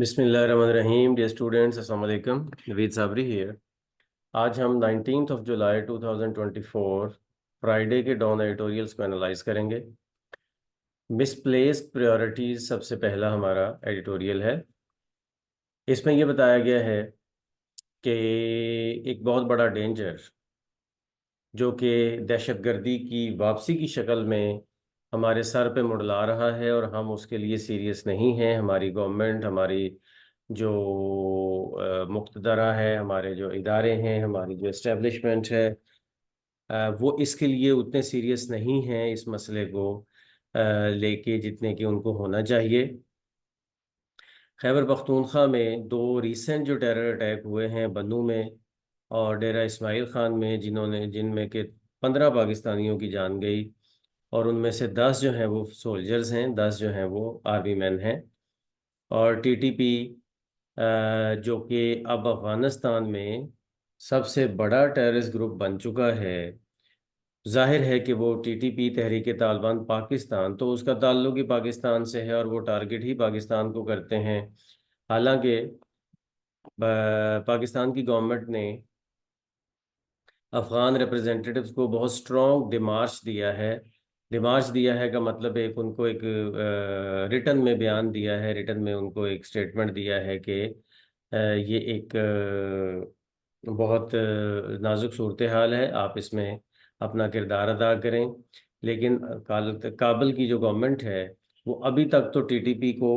बिस्मिल्लाहिर्रहमानिर्रहीम। Dear students, अस्सलाम वालेकुम। नवीद साबरी हियर। आज हम 19 जुलाई 2024 फ्राइडे के डॉन एडिटोरियल्स को एनालाइज करेंगे। मिसप्लेस्ड प्रायोरिटीज सबसे पहला हमारा एडिटोरियल है। इसमें यह बताया गया है कि एक बहुत बड़ा डेंजर जो कि दहशतगर्दी की वापसी की शक्ल में हमारे सर पे मुंडला रहा है और हम उसके लिए सीरियस नहीं हैं। हमारी गवर्नमेंट, हमारी जो मुक़तदरा है, हमारे जो इदारे हैं, हमारी जो इस्टेब्लिशमेंट है, वो इसके लिए उतने सीरियस नहीं हैं इस मसले को लेके जितने कि उनको होना चाहिए। खैबर पख्तूनख्वा में दो रीसेंट जो टेरर अटैक हुए हैं, बन्नू में और डेरा इस्माइल ख़ान में, जिनमें के 15 पाकिस्तानियों की जान गई और उनमें से 10 जो हैं वो सोल्जर्स हैं, 10 जो हैं वो आर्मी मैन हैं। और टीटीपी जो कि अब अफ़गानिस्तान में सबसे बड़ा टेररिस्ट ग्रुप बन चुका है। जाहिर है कि वो टीटीपी तहरीक तालिबान पाकिस्तान, तो उसका ताल्लुक ही पाकिस्तान से है और वो टारगेट ही पाकिस्तान को करते हैं। हालांकि पाकिस्तान की गवर्नमेंट ने अफ़गान रिप्रेजेंटेटिव्स को बहुत स्ट्रॉन्ग डिमार्च दिया है। डिमार्च दिया है का मतलब एक उनको एक रिटर्न में बयान दिया है, रिटर्न में उनको एक स्टेटमेंट दिया है कि ये एक बहुत नाजुक सूरत हाल है, आप इसमें अपना किरदार अदा करें। लेकिन काबुल की जो गवर्नमेंट है वो अभी तक तो टीटीपी को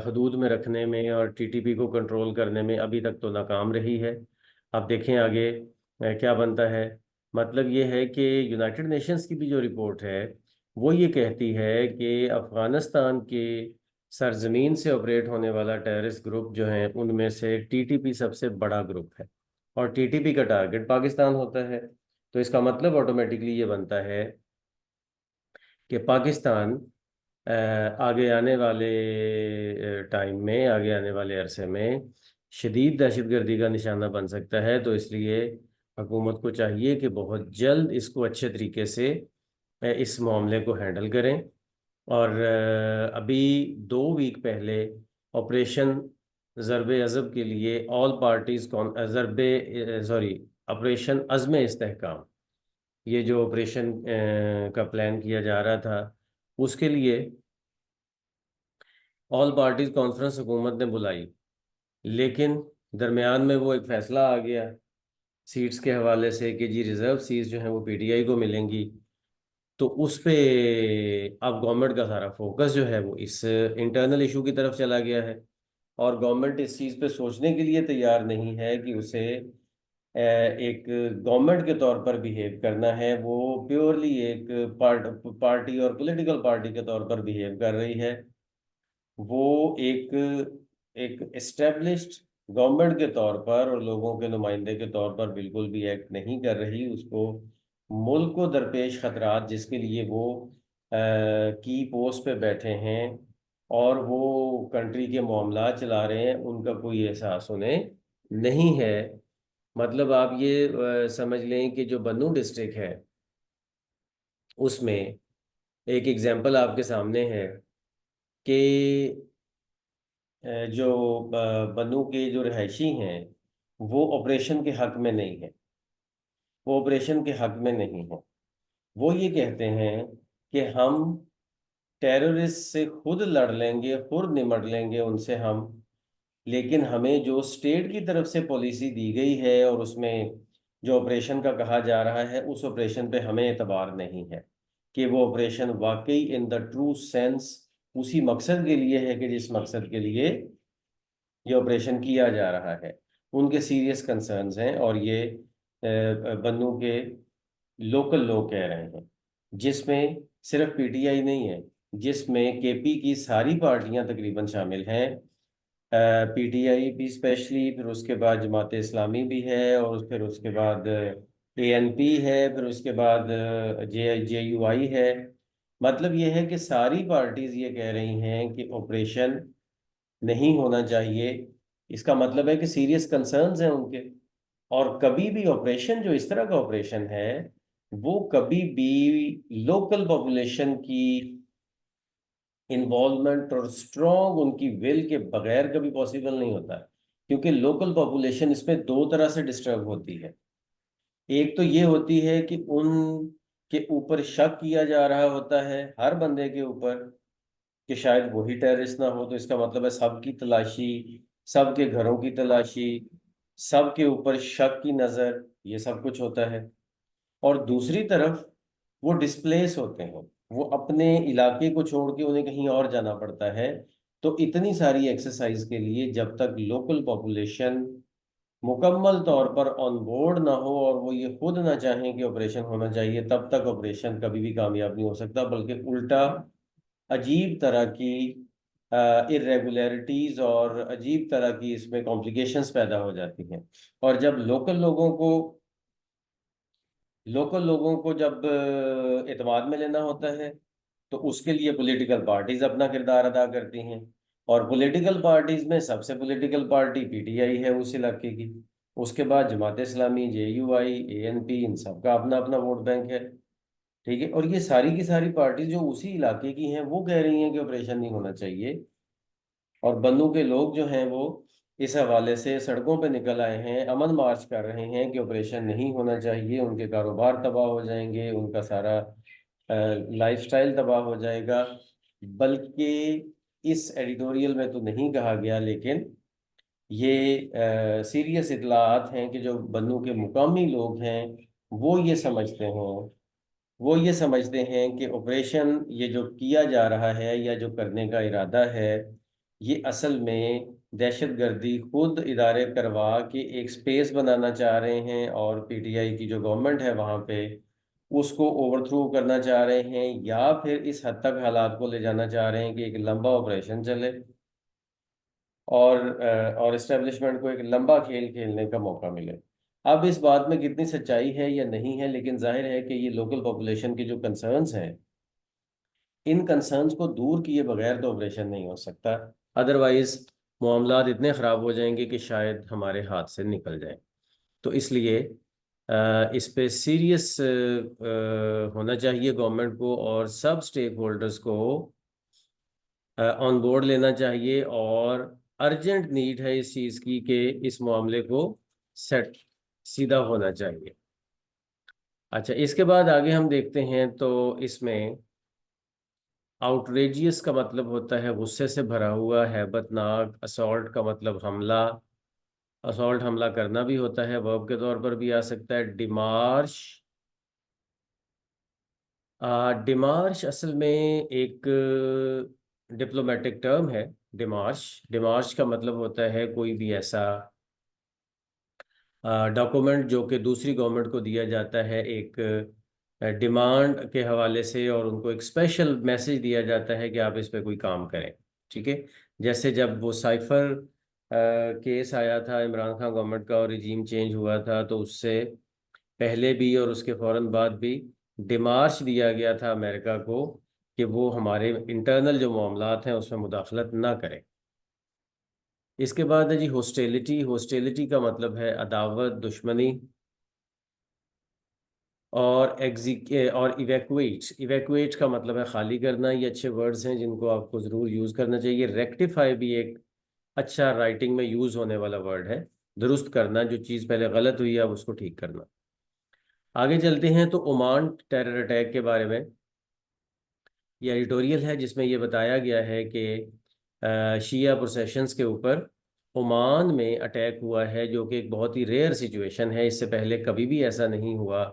हदूद में रखने में और टीटीपी को कंट्रोल करने में अभी तक तो नाकाम रही है। अब देखें आगे क्या बनता है। मतलब ये है कि यूनाइटेड नेशंस की भी जो रिपोर्ट है वो ये कहती है कि अफ़गानिस्तान के सरजमीन से ऑपरेट होने वाला टेररिस्ट ग्रुप जो है उनमें से टीटीपी सबसे बड़ा ग्रुप है और टीटीपी का टारगेट पाकिस्तान होता है। तो इसका मतलब ऑटोमेटिकली ये बनता है कि पाकिस्तान आगे आने वाले टाइम में, आगे आने वाले अरसे में शदीद दहशतगर्दी का निशाना बन सकता है। तो इसलिए हुकूमत को चाहिए कि बहुत जल्द इसको अच्छे तरीके से इस मामले को हैंडल करें। और अभी 2 वीक पहले ऑपरेशन ज़रब अज़ब के लिए ऑल पार्टीज़ कौन ज़रब सॉरी ऑपरेशन अज़्म इस्तेहकाम, ये जो ऑपरेशन का प्लान किया जा रहा था उसके लिए ऑल पार्टीज कॉन्फ्रेंस हुकूमत ने बुलाई। लेकिन दरमियान में वो एक फैसला आ गया सीट्स के हवाले से कि जी रिजर्व सीट्स जो हैं वो पीटीआई को मिलेंगी। तो उस पे अब गवर्नमेंट का सारा फोकस जो है वो इस इंटरनल इशू की तरफ चला गया है और गवर्नमेंट इस चीज़ पे सोचने के लिए तैयार नहीं है कि उसे एक गवर्नमेंट के तौर पर बिहेव करना है। वो प्योरली एक पार्टी और पॉलिटिकल पार्टी के तौर पर बिहेव कर रही है। वो एक एक एस्टेब्लिश्ड गवर्नमेंट के तौर पर और लोगों के नुमाइंदे के तौर पर बिल्कुल भी एक्ट नहीं कर रही। उसको मुल्क को दरपेश खतरात जिसके लिए वो की पोस्ट पे बैठे हैं और वो कंट्री के मामला चला रहे हैं, उनका कोई एहसास उन्हें नहीं है। मतलब आप ये समझ लें कि जो बन्नू डिस्ट्रिक्ट है उसमें एक एग्जांपल आपके सामने है कि जो बन्नू के जो रहायशी हैं वो ऑपरेशन के हक में नहीं है, वो ऑपरेशन के हक में नहीं है। वो ये कहते हैं कि हम टेररिस्ट से खुद लड़ लेंगे, खुद निमट लेंगे उनसे हम, लेकिन हमें जो स्टेट की तरफ से पॉलिसी दी गई है और उसमें जो ऑपरेशन का कहा जा रहा है उस ऑपरेशन पे हमें एतबार नहीं है कि वो ऑपरेशन वाकई इन द ट्रू सेंस उसी मकसद के लिए है कि जिस मकसद के लिए ये ऑपरेशन किया जा रहा है। उनके सीरियस कंसर्न्स हैं और ये बन्नू के लोकल लोग कह रहे हैं, जिसमें सिर्फ पीटीआई नहीं है, जिसमें केपी की सारी पार्टियां तकरीबन शामिल हैं। पीटीआई भी स्पेशली, फिर उसके बाद जमात इस्लामी भी है और फिर उसके बाद एएनपी है, फिर उसके बाद जेयूआई है। मतलब ये है कि सारी पार्टीज ये कह रही हैं कि ऑपरेशन नहीं होना चाहिए। इसका मतलब है कि सीरियस कंसर्न्स हैं उनके। और कभी भी ऑपरेशन जो इस तरह का ऑपरेशन है वो कभी भी लोकल पॉपुलेशन की इन्वॉल्वमेंट और स्ट्रॉन्ग उनकी विल के बगैर कभी पॉसिबल नहीं होता है, क्योंकि लोकल पॉपुलेशन इसमें दो तरह से डिस्टर्ब होती है। एक तो ये होती है कि उन के ऊपर शक किया जा रहा होता है, हर बंदे के ऊपर, कि शायद वही टेररिस्ट ना हो, तो इसका मतलब है सबकी तलाशी, सबके घरों की तलाशी, सबके ऊपर शक की नज़र, ये सब कुछ होता है। और दूसरी तरफ वो डिस्प्लेस होते हैं, वो अपने इलाके को छोड़ के उन्हें कहीं और जाना पड़ता है। तो इतनी सारी एक्सरसाइज के लिए जब तक लोकल पॉपुलेशन मुकम्मल तौर पर ऑन बोर्ड ना हो और वो ये खुद ना चाहें कि ऑपरेशन होना चाहिए, तब तक ऑपरेशन कभी भी कामयाब नहीं हो सकता, बल्कि उल्टा अजीब तरह की इरेगुलरिटीज और अजीब तरह की इसमें कॉम्प्लिकेशंस पैदा हो जाती हैं। और जब लोकल लोगों को जब एतमाद में लेना होता है, तो उसके लिए पॉलिटिकल पार्टीज अपना किरदार अदा करती हैं। और पॉलिटिकल पार्टीज में सबसे पॉलिटिकल पार्टी पीटीआई है उस इलाके की। उसके बाद जमात इस्लामी, जेयूआई, एएनपी, इन सब का अपना अपना वोट बैंक है। ठीक है, और ये सारी की सारी पार्टी जो उसी इलाके की हैं वो कह रही हैं कि ऑपरेशन नहीं होना चाहिए। और बन्नू के लोग जो हैं वो इस हवाले से सड़कों पे निकल आए हैं, अमन मार्च कर रहे हैं कि ऑपरेशन नहीं होना चाहिए, उनके कारोबार तबाह हो जाएंगे, उनका सारा लाइफस्टाइल तबाह हो जाएगा। बल्कि इस एडिटोरियल में तो नहीं कहा गया, लेकिन ये सीरियस इतलात हैं कि जो बन्नू के मुकामी लोग हैं वो ये समझते हैं वो ये समझते हैं कि ऑपरेशन ये जो किया जा रहा है या जो करने का इरादा है, ये असल में दहशतगर्दी खुद इदारे करवा के एक स्पेस बनाना चाह रहे हैं, और पीटीआई की जो गवर्नमेंट है वहाँ पे उसको ओवरथ्रो करना चाह रहे हैं, या फिर इस हद तक हालात को ले जाना चाह रहे हैं कि एक लंबा ऑपरेशन चले और इस्टेब्लिशमेंट को एक लंबा खेल खेलने का मौका मिले। अब इस बात में कितनी सच्चाई है या नहीं है, लेकिन जाहिर है कि ये लोकल पॉपुलेशन के जो कंसर्न्स हैं, इन कंसर्न्स को दूर किए बगैर तो ऑपरेशन नहीं हो सकता। अदरवाइज मामलात इतने ख़राब हो जाएंगे कि शायद हमारे हाथ से निकल जाए। तो इसलिए इस पे सीरियस होना चाहिए गवर्नमेंट को, और सब स्टेक होल्डर्स को ऑन बोर्ड लेना चाहिए। और अर्जेंट नीड है इस चीज़ की कि इस मामले को सेट सीधा होना चाहिए। अच्छा, इसके बाद आगे हम देखते हैं तो इसमें आउटरेजियस का मतलब होता है गुस्से से भरा हुआ, हैबतनाक। असॉल्ट का मतलब हमला, असॉल्ट हमला करना भी होता है, वर्ब के तौर पर भी आ सकता है। डिमार्श, डिमार्श असल में एक डिप्लोमेटिक टर्म है। डिमार्श डिमार्श का मतलब होता है कोई भी ऐसा डॉक्यूमेंट जो कि दूसरी गवर्नमेंट को दिया जाता है एक डिमांड के हवाले से, और उनको एक स्पेशल मैसेज दिया जाता है कि आप इस पे कोई काम करें। ठीक है, जैसे जब वो साइफर केस आया था इमरान खान गवर्नमेंट का और रिजीम चेंज हुआ था, तो उससे पहले भी और उसके फौरन बाद भी डिमार्च दिया गया था अमेरिका को कि वो हमारे इंटरनल जो मामलात हैं उसमें मुदाखलत ना करें। इसके बाद है जी हॉस्टेलिटी। हॉस्टेलिटी का मतलब है अदावत, दुश्मनी। और इवैक्यूएट, इवैक्यूएट का मतलब है खाली करना। ये अच्छे वर्ड्स हैं जिनको आपको ज़रूर यूज़ करना चाहिए। रेक्टिफाई भी एक अच्छा राइटिंग में यूज़ होने वाला वर्ड है। दुरुस्त करना, जो चीज़ पहले गलत हुई है अब उसको ठीक करना। आगे चलते हैं तो ओमान टेरर अटैक के बारे में ये एडिटोरियल है जिसमें ये बताया गया है कि शिया प्रोसेशंस के ऊपर ओमान में अटैक हुआ है, जो कि एक बहुत ही रेयर सिचुएशन है। इससे पहले कभी भी ऐसा नहीं हुआ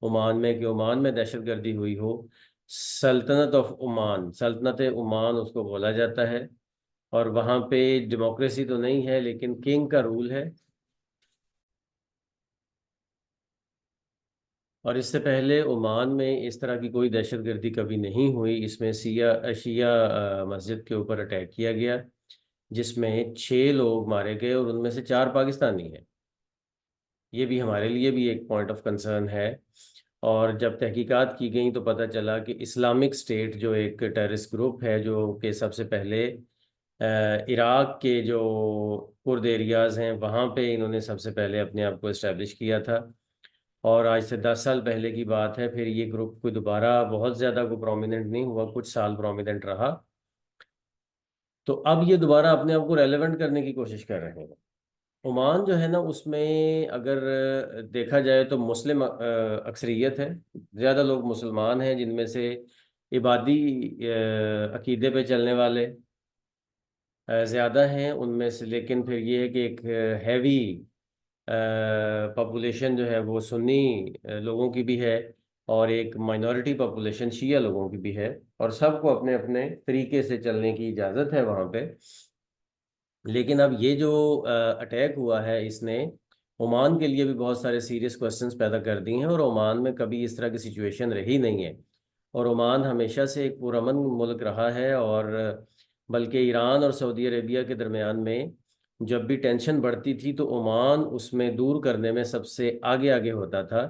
ओमान में कि ओमान में दहशतगर्दी हुई हो। सल्तनत ऑफ ओमान, सल्तनत ओमान उसको बोला जाता है। और वहाँ पे डेमोक्रेसी तो नहीं है, लेकिन किंग का रूल है। और इससे पहले ओमान में इस तरह की कोई दहशतगर्दी कभी नहीं हुई। इसमें सिया शिया मस्जिद के ऊपर अटैक किया गया, जिसमें 6 लोग मारे गए और उनमें से 4 पाकिस्तानी हैं। ये भी हमारे लिए भी एक पॉइंट ऑफ कंसर्न है। और जब तहकीकात की गई तो पता चला कि इस्लामिक स्टेट जो एक टेररिस्ट ग्रुप है, जो कि सबसे पहले इराक के जो कुर्द एरियाज़ हैं वहाँ पे इन्होंने सबसे पहले अपने आप को इस्टेब्लिश किया था। और आज से 10 साल पहले की बात है। फिर ये ग्रुप कोई दोबारा बहुत ज़्यादा कोई प्रोमिनेंट नहीं हुआ, कुछ साल प्रोमिनेंट रहा। तो अब ये दोबारा अपने आप को रेलेवेंट करने की कोशिश कर रहे हैं। ओमान जो है ना, उसमें अगर देखा जाए तो मुस्लिम अक्सरियत है। ज़्यादा लोग मुसलमान हैं, जिनमें से इबादी अकीदे पे चलने वाले ज़्यादा हैं उनमें से। लेकिन फिर ये है कि एक हैवी पॉपुलेशन जो है वो सुन्नी लोगों की भी है, और एक माइनॉरिटी पॉपुलेशन शिया लोगों की भी है। और सबको अपने अपने तरीके से चलने की इजाज़त है वहाँ पे। लेकिन अब ये जो अटैक हुआ है, इसने ओमान के लिए भी बहुत सारे सीरियस क्वेश्चंस पैदा कर दिए हैं। और ओमान में कभी इस तरह की सिचुएशन रही नहीं है। और ओमान हमेशा से एक पुरअमन मुल्क रहा है। और बल्कि ईरान और सऊदी अरेबिया के दरमियान में जब भी टेंशन बढ़ती थी तो ओमान उसमें दूर करने में सबसे आगे आगे होता था,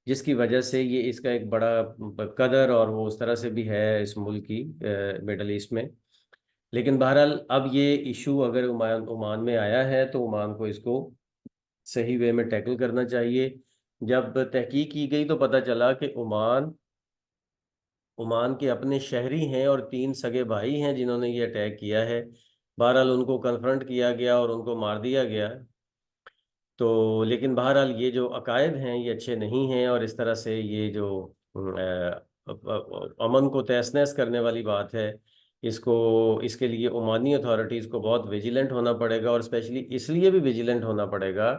जिसकी वजह से ये इसका एक बड़ा कदर और वो उस तरह से भी है इस मुल्क की मिडल ईस्ट में। लेकिन बहरहाल अब ये इशू अगर ओमान ओमान में आया है तो ओमान को इसको सही वे में टैकल करना चाहिए। जब तहकीक की गई तो पता चला कि ओमान ओमान के अपने शहरी हैं और 3 सगे भाई हैं जिन्होंने ये अटैक किया है। बहरहाल उनको कन्फ्रंट किया गया और उनको मार दिया गया। तो लेकिन बहरहाल ये जो अकायद हैं ये अच्छे नहीं हैं, और इस तरह से ये जो अमन को तहस नहस करने वाली बात है, इसको इसके लिए ओमानी अथॉरिटीज़ को बहुत विजिलेंट होना पड़ेगा। और स्पेशली इसलिए भी विजिलेंट होना पड़ेगा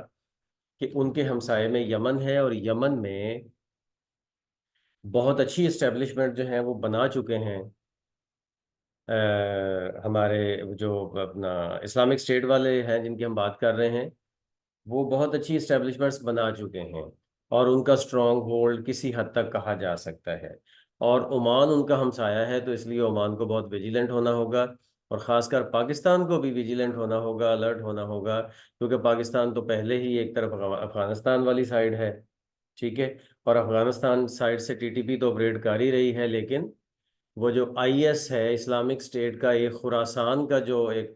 कि उनके हमसाये में यमन है, और यमन में बहुत अच्छी इस्टेब्लिशमेंट जो है वो बना चुके हैं हमारे जो अपना इस्लामिक स्टेट वाले हैं जिनकी हम बात कर रहे हैं। वो बहुत अच्छी इस्टेब्लिशमेंट्स बना चुके हैं, और उनका स्ट्रॉन्ग होल्ड किसी हद तक कहा जा सकता है। और ओमान उनका हमसाया है, तो इसलिए ओमान को बहुत विजिलेंट होना होगा। और ख़ासकर पाकिस्तान को भी विजिलेंट होना होगा, अलर्ट होना होगा, क्योंकि पाकिस्तान तो पहले ही एक तरफ अफगानिस्तान वाली साइड है। ठीक है। और अफगानिस्तान साइड से टीटीपी तो ऑपरेट कर ही रही है, लेकिन वो जो आईएस है, इस्लामिक स्टेट का एक खुरासान का जो एक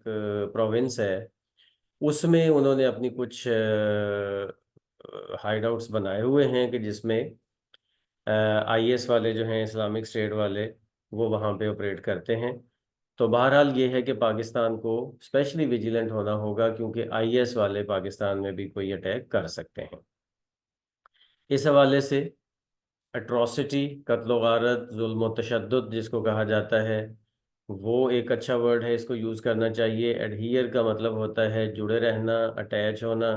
प्रोविंस है, उसमें उन्होंने अपनी कुछ हाइड आउट्स बनाए हुए हैं कि जिसमें आईएस वाले जो हैं, इस्लामिक स्टेट वाले, वो वहाँ पे ऑपरेट करते हैं। तो बहरहाल ये है कि पाकिस्तान को स्पेशली विजिलेंट होना होगा, क्योंकि आईएस वाले पाकिस्तान में भी कोई अटैक कर सकते हैं। इस हवाले से अट्रॉसिटी, कत्ल गारत, जुल्म तशद्दुद जिसको कहा जाता है, वो एक अच्छा वर्ड है, इसको यूज़ करना चाहिए। एडहियर का मतलब होता है जुड़े रहना, अटैच होना।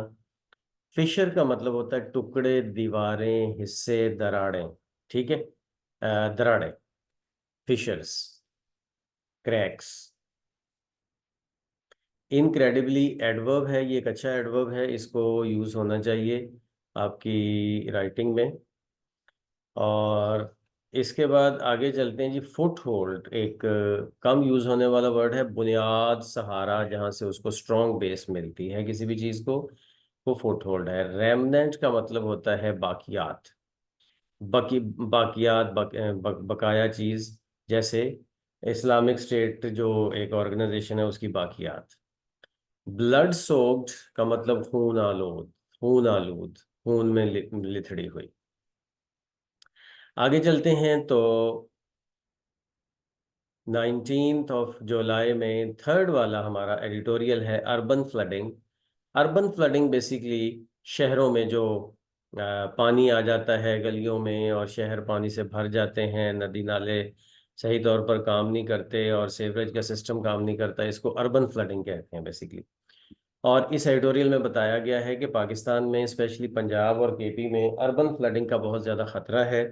फिशर का मतलब होता है टुकड़े, दीवारें, हिस्से, दरारें। ठीक है। दरारें, फिशर्स, क्रैक्स। इनक्रेडिबली एडवर्ब है, ये एक अच्छा एडवर्ब है, इसको यूज़ होना चाहिए आपकी राइटिंग में। और इसके बाद आगे चलते हैं जी। फुट होल्ड एक कम यूज़ होने वाला वर्ड है। बुनियाद, सहारा, जहाँ से उसको स्ट्रॉन्ग बेस मिलती है किसी भी चीज़ को, वो फुट होल्ड है। रेमनेंट का मतलब होता है बाकियात। बाकियात, बकाया चीज़। जैसे इस्लामिक स्टेट जो एक ऑर्गेनाइजेशन है, उसकी बाकियात। ब्लड सोक्ड का मतलब खून आलूद, खून आलूद, खून में लिथड़ी हुई। आगे चलते हैं तो 19 जुलाई में थर्ड वाला हमारा एडिटोरियल है, urban flooding. Urban flooding basically शहरों में जो पानी आ जाता है गलियों में, और शहर पानी से भर जाते हैं, नदी नाले सही तौर पर काम नहीं करते, और सीवरेज का सिस्टम काम नहीं करता, इसको अर्बन फ्लडिंग कहते हैं बेसिकली। और इस एडिटोरियल में बताया गया है कि पाकिस्तान में स्पेशली पंजाब और केपी में अर्बन फ्लडिंग का बहुत ज़्यादा खतरा है,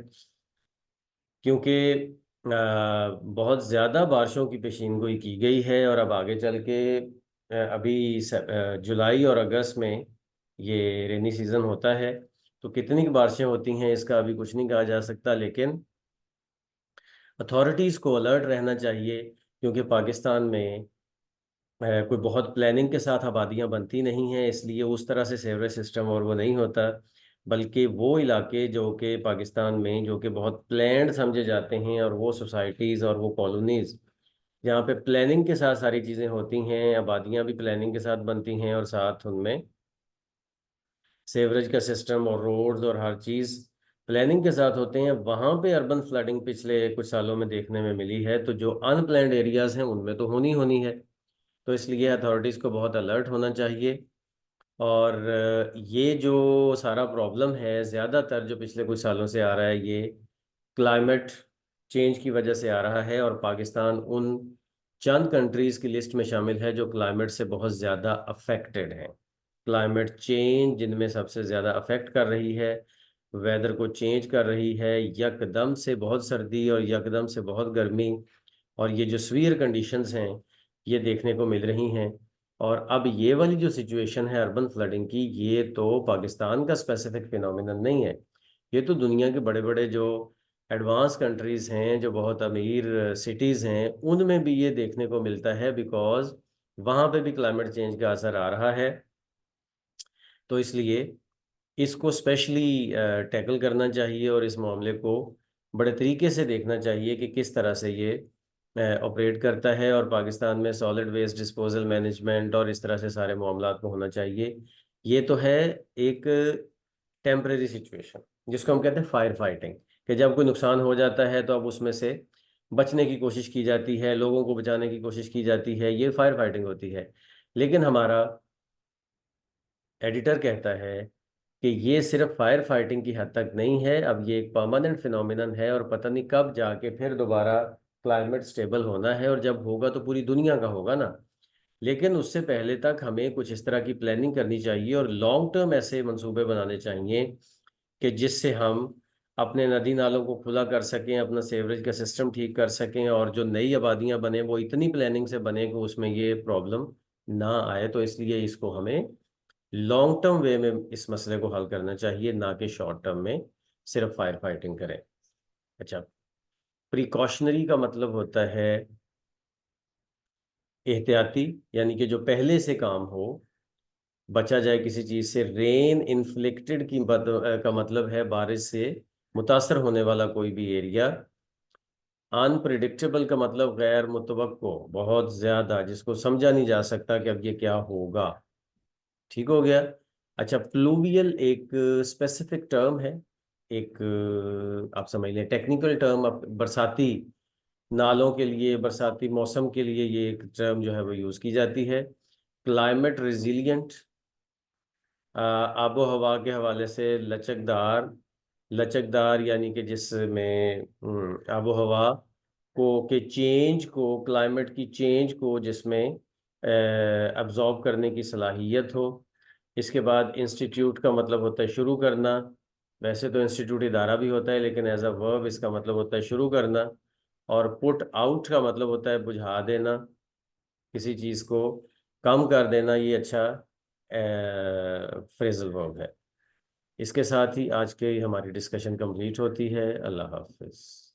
क्योंकि बहुत ज़्यादा बारिशों की पेशीनगोई की गई है। और अब आगे चल के अभी जुलाई और अगस्त में ये रेनी सीज़न होता है, तो कितनी की बारिशें होती हैं इसका अभी कुछ नहीं कहा जा सकता। लेकिन अथॉरिटीज़ को अलर्ट रहना चाहिए, क्योंकि पाकिस्तान में कोई बहुत प्लानिंग के साथ आबादियां बनती नहीं हैं, इसलिए उस तरह से सेवरेज सिस्टम और वो नहीं होता। बल्कि वो इलाके जो कि पाकिस्तान में जो कि बहुत प्लान्ड समझे जाते हैं, और वो सोसाइटीज़ और वो कॉलोनीज़ जहाँ पे प्लानिंग के साथ सारी चीज़ें होती हैं, आबादियाँ भी प्लानिंग के साथ बनती हैं, और साथ उनमें सेवरेज का सिस्टम और रोड्स और हर चीज़ प्लानिंग के साथ होते हैं, वहाँ पे अर्बन फ्लडिंग पिछले कुछ सालों में देखने में मिली है। तो जो अनप्लैन्ड एरियाज़ हैं उनमें तो होनी होनी है। तो इसलिए अथॉरिटीज़ को बहुत अलर्ट होना चाहिए। और ये जो सारा प्रॉब्लम है ज़्यादातर जो पिछले कुछ सालों से आ रहा है, ये क्लाइमेट चेंज की वजह से आ रहा है। और पाकिस्तान उन चंद कंट्रीज़ की लिस्ट में शामिल है जो क्लाइमेट से बहुत ज़्यादा अफेक्टेड हैं। क्लाइमेट चेंज जिनमें सबसे ज़्यादा अफेक्ट कर रही है, वेदर को चेंज कर रही है, यकदम से बहुत सर्दी और यकदम से बहुत गर्मी, और ये जो सीवियर कंडीशंस हैं ये देखने को मिल रही हैं। और अब ये वाली जो सिचुएशन है अर्बन फ्लडिंग की, ये तो पाकिस्तान का स्पेसिफिक फिनोमिनन नहीं है, ये तो दुनिया के बड़े बड़े जो एडवांस कंट्रीज़ हैं, जो बहुत अमीर सिटीज़ हैं, उनमें भी ये देखने को मिलता है, बिकॉज वहाँ पे भी क्लाइमेट चेंज का असर आ रहा है। तो इसलिए इसको स्पेशली टैकल करना चाहिए और इस मामले को बड़े तरीके से देखना चाहिए कि किस तरह से ये ऑपरेट करता है। और पाकिस्तान में सॉलिड वेस्ट डिस्पोजल मैनेजमेंट और इस तरह से सारे मामलात को होना चाहिए। ये तो है एक टेम्परेरी सिचुएशन जिसको हम कहते हैं फायर फाइटिंग, कि जब कोई नुकसान हो जाता है तो अब उसमें से बचने की कोशिश की जाती है, लोगों को बचाने की कोशिश की जाती है, ये फायर फाइटिंग होती है। लेकिन हमारा एडिटर कहता है कि ये सिर्फ फायर फाइटिंग की हद तक नहीं है, अब ये एक परमानेंट फिनोमिनन है और पता नहीं कब जाके फिर दोबारा क्लाइमेट स्टेबल होना है, और जब होगा तो पूरी दुनिया का होगा ना। लेकिन उससे पहले तक हमें कुछ इस तरह की प्लानिंग करनी चाहिए और लॉन्ग टर्म ऐसे मंसूबे बनाने चाहिए कि जिससे हम अपने नदी नालों को खुला कर सकें, अपना सीवरेज का सिस्टम ठीक कर सकें, और जो नई आबादियां बने वो इतनी प्लानिंग से बने कि उसमें ये प्रॉब्लम ना आए। तो इसलिए इसको हमें लॉन्ग टर्म वे में इस मसले को हल करना चाहिए, ना कि शॉर्ट टर्म में सिर्फ फायर फाइटिंग करें। अच्छा, प्रिकॉशनरी का मतलब होता है एहतियाती, यानी कि जो पहले से काम हो, बचा जाए किसी चीज से। रेन इन्फ्लिक्टेड का मतलब है बारिश से मुतासर होने वाला कोई भी एरिया। अनप्रिडिक्टेबल का मतलब गैर मुतवक्को, बहुत ज्यादा, जिसको समझा नहीं जा सकता कि अब ये क्या होगा। ठीक हो गया। अच्छा, प्लूवियल एक स्पेसिफिक टर्म है, एक आप समझ लें टेक्निकल टर्म। अब बरसाती नालों के लिए, बरसाती मौसम के लिए ये एक टर्म जो है वो यूज़ की जाती है। क्लाइमेट रिजिलियंट, आबो हवा के हवाले से लचकदार। लचकदार यानी कि जिसमें आबो हवा को के चेंज को, क्लाइमेट की चेंज को जिसमें अब्जॉर्ब करने की सलाहियत हो। इसके बाद इंस्टीट्यूट का मतलब होता है शुरू करना। वैसे तो इंस्टीट्यूट इदारा भी होता है, लेकिन एज अ वर्ब इसका मतलब होता है शुरू करना। और पुट आउट का मतलब होता है बुझा देना, किसी चीज़ को कम कर देना। ये अच्छा फ्रेजल वर्ब है। इसके साथ ही आज के हमारी डिस्कशन कंप्लीट होती है। अल्लाह हाफिज़।